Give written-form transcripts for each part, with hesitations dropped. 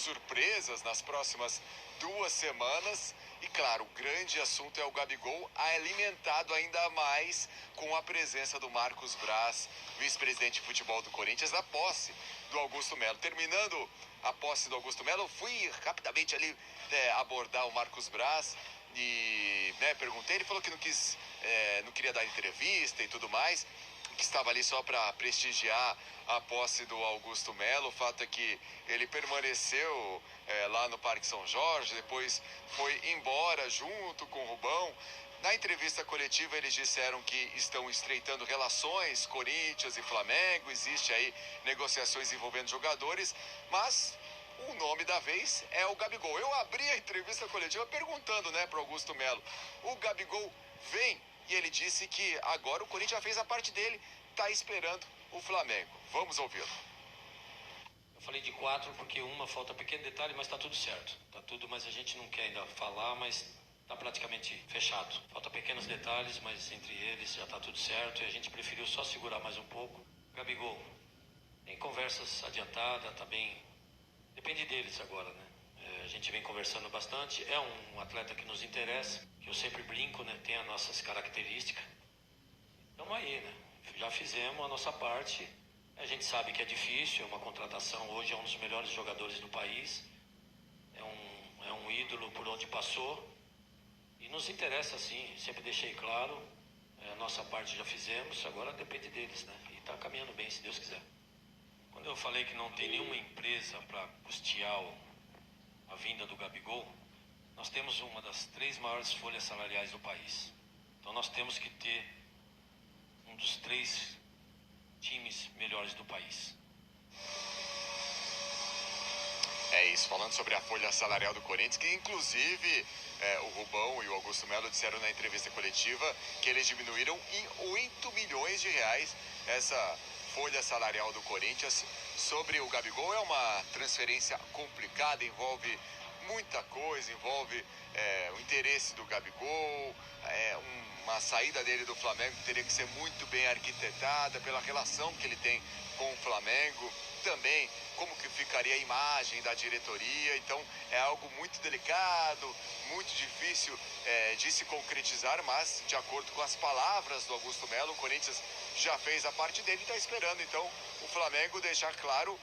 surpresas nas próximas 2 semanas. E claro, o grande assunto é o Gabigol alimentado ainda mais com a presença do Marcos Braz, vice-presidente de futebol do Corinthians, na posse do Augusto Melo. Terminando a posse do Augusto Melo, eu fui rapidamente ali abordar o Marcos Braz e perguntei. Ele falou que não queria dar entrevista e tudo mais, que estava ali só para prestigiar a posse do Augusto Melo. O fato é que ele permaneceu lá no Parque São Jorge, depois foi embora junto com o Rubão. Na entrevista coletiva eles disseram que estão estreitando relações, Corinthians e Flamengo, existe aí negociações envolvendo jogadores, mas o nome da vez é o Gabigol. Eu abri a entrevista coletiva perguntando para o Augusto Melo, o Gabigol vem? E ele disse que agora o Corinthians já fez a parte dele, está esperando o Flamengo. Vamos ouvi-lo. Eu falei de 4 porque uma falta pequeno detalhe, mas está tudo certo. Está tudo, mas a gente não quer ainda falar, mas está praticamente fechado. Falta pequenos detalhes, mas entre eles já está tudo certo e a gente preferiu só segurar mais um pouco. Gabigol, tem conversas adiantadas, tá bem. Depende deles agora, né? A gente vem conversando bastante. É um atleta que nos interessa, que eu sempre brinco, né? Tem as nossas características. Estamos aí, né? Já fizemos a nossa parte. A gente sabe que é difícil, é uma contratação. Hoje é um dos melhores jogadores do país. É um ídolo por onde passou. E nos interessa, sim. Sempre deixei claro. A nossa parte já fizemos. Agora depende deles, né? E está caminhando bem, se Deus quiser. Quando eu falei que não tem nenhuma empresa para custear a vinda do Gabigol, nós temos uma das 3 maiores folhas salariais do país. Então nós temos que ter um dos 3 times melhores do país. É isso, falando sobre a folha salarial do Corinthians, que inclusive o Rubão e o Augusto Melo disseram na entrevista coletiva que eles diminuíram em 8 milhões de reais essa folha salarial do Corinthians. Sobre o Gabigol, é uma transferência complicada, envolve muita coisa, envolve o interesse do Gabigol, uma saída dele do Flamengo teria que ser muito bem arquitetada pela relação que ele tem com o Flamengo, também como que ficaria a imagem da diretoria. Então é algo muito delicado, muito difícil de se concretizar, mas de acordo com as palavras do Augusto Melo, o Corinthians já fez a parte dele e está esperando então o Flamengo deixar claro,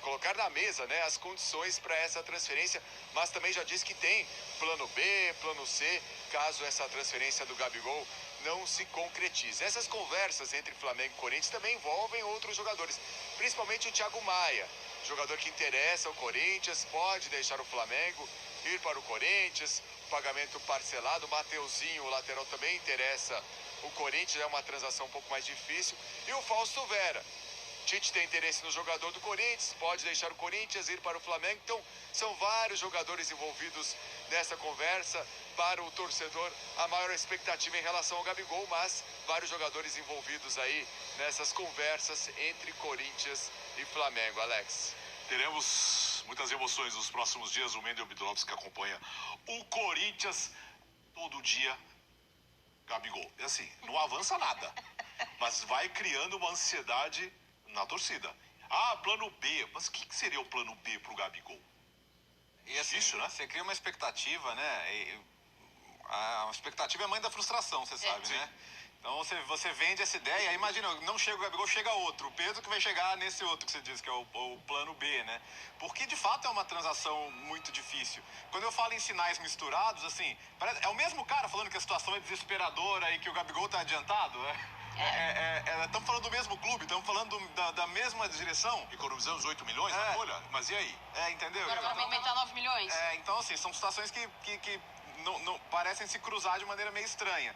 colocar na mesa as condições para essa transferência, mas também já disse que tem plano B, plano C, caso essa transferência do Gabigol não se concretize. Essas conversas entre Flamengo e Corinthians também envolvem outros jogadores, principalmente o Thiago Maia, jogador que interessa ao Corinthians, pode deixar o Flamengo, ir para o Corinthians, pagamento parcelado. O Mateuzinho, o lateral, também interessa o Corinthians, é uma transação um pouco mais difícil. E o Fausto Vera, Tite tem interesse no jogador do Corinthians, pode deixar o Corinthians, ir para o Flamengo. Então são vários jogadores envolvidos nessa conversa. Para o torcedor, a maior expectativa em relação ao Gabigol, mas vários jogadores envolvidos aí nessas conversas entre Corinthians e Flamengo. Alex. Teremos muitas emoções nos próximos dias. O Mendel Bidrovski, que acompanha o Corinthians todo dia. Gabigol, é assim, não avança nada, mas vai criando uma ansiedade na torcida. Plano B, mas o que seria o plano B pro Gabigol? E assim, Difícil, né? Você cria uma expectativa, né? A expectativa é mãe da frustração, você sabe, né? Então você vende essa ideia, aí imagina, não chega o Gabigol, chega outro. O Pedro que vai chegar nesse outro que você diz, que é o plano B, né? Porque de fato é uma transação muito difícil. Quando eu falo em sinais misturados, assim, é o mesmo cara falando que a situação é desesperadora e que o Gabigol tá adiantado, estamos falando do mesmo clube, estamos falando da mesma direção. Economizamos 8 milhões na folha, mas e aí? Entendeu? Agora vai aumentar 9 milhões. Então assim, são situações que não parecem se cruzar de maneira meio estranha.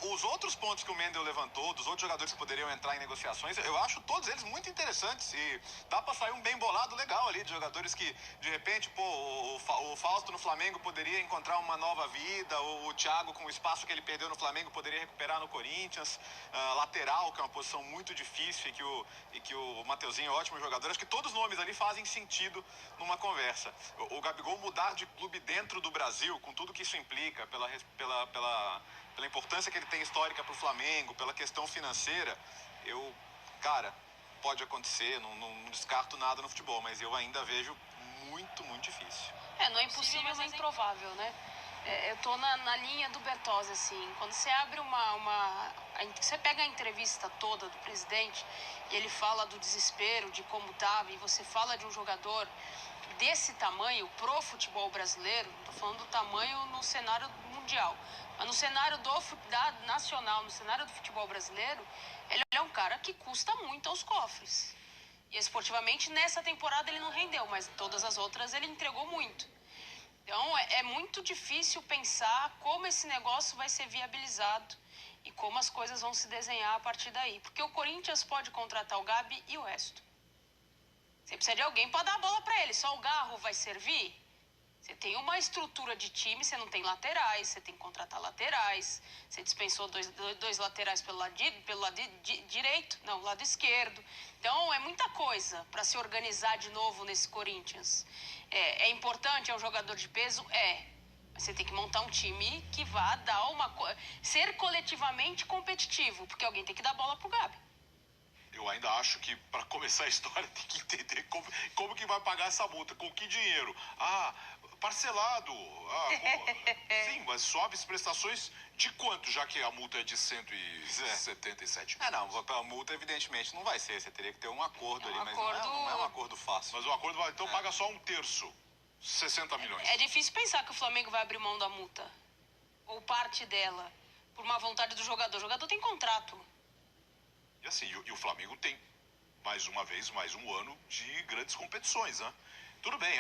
Os outros pontos que o Mendel levantou, dos outros jogadores que poderiam entrar em negociações, eu acho todos eles muito interessantes e dá pra sair um bem bolado legal ali, de jogadores que, de repente, o Fausto no Flamengo poderia encontrar uma nova vida, o Thiago, com o espaço que ele perdeu no Flamengo, poderia recuperar no Corinthians, lateral, que é uma posição muito difícil e que o Mateuzinho é um ótimo jogador. Acho que todos os nomes ali fazem sentido numa conversa. O Gabigol mudar de clube dentro do Brasil, com tudo que isso implica, pela importância que ele tem histórica para o Flamengo, pela questão financeira, pode acontecer, não descarto nada no futebol, mas eu ainda vejo muito, muito difícil. Não é impossível, mas é improvável, né? Eu tô na linha do Bertozzi, assim. Quando você abre você pega a entrevista toda do presidente e ele fala do desespero, de como tava, e você fala de um jogador desse tamanho pro futebol brasileiro, tô falando do tamanho no cenário mundial, mas no cenário nacional, no cenário do futebol brasileiro, ele é um cara que custa muito aos cofres. E esportivamente, nessa temporada ele não rendeu, mas todas as outras ele entregou muito. Então, é muito difícil pensar como esse negócio vai ser viabilizado e como as coisas vão se desenhar a partir daí. Porque o Corinthians pode contratar o Gabi e o resto. Você precisa de alguém para dar a bola para ele. Só o Garro vai servir? Você tem uma estrutura de time, você não tem laterais, você tem que contratar laterais. Você dispensou dois laterais pelo lado direito, não, lado esquerdo. Então, é muita coisa para se organizar de novo nesse Corinthians. É importante, é um jogador de peso? Mas você tem que montar um time que vá dar ser coletivamente competitivo, porque alguém tem que dar bola pro Gabi. Eu ainda acho que, para começar a história, tem que entender como que vai pagar essa multa, com que dinheiro. Parcelado. Sim, mas suaves prestações de quanto, já que a multa é de 177? Não, a multa evidentemente não vai ser, você teria que ter um acordo ali, mas acordo... não é um acordo fácil. Mas o acordo vai, então paga só um terço, 60 milhões. É difícil pensar que o Flamengo vai abrir mão da multa, ou parte dela, por uma vontade do jogador. O jogador tem contrato. E assim, e o Flamengo tem, mais uma vez, mais um ano de grandes competições, né? Tudo bem,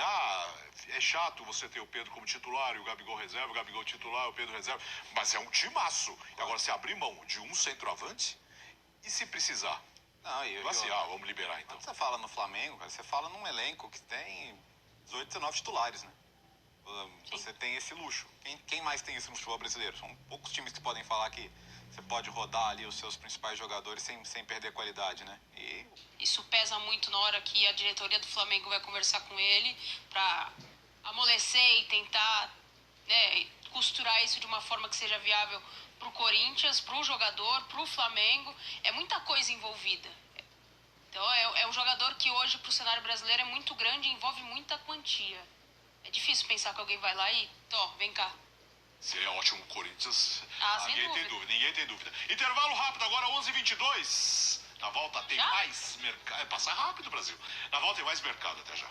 é chato você ter o Pedro como titular e o Gabigol reserva, o Gabigol titular, o Pedro reserva, mas é um timaço. Agora, se abrir mão de um centroavante, e se precisar? Vamos liberar então. Quando você fala no Flamengo, cara, você fala num elenco que tem 18, 19 titulares, né? Você tem esse luxo. Quem mais tem isso no futebol brasileiro? São poucos times que podem falar que você pode rodar ali os seus principais jogadores sem perder qualidade, né? Isso pesa muito na hora que a diretoria do Flamengo vai conversar com ele para amolecer e tentar, né, costurar isso de uma forma que seja viável pro Corinthians, pro jogador, pro Flamengo. É muita coisa envolvida. Então é um jogador que hoje pro cenário brasileiro é muito grande e envolve muita quantia. É difícil pensar que alguém vai lá e, vem cá. Seria ótimo o Corinthians. Ninguém tem dúvida. Intervalo rápido agora, 11h22. Na volta tem mais mercado. Passa rápido, Brasil. Na volta tem mais mercado, até já.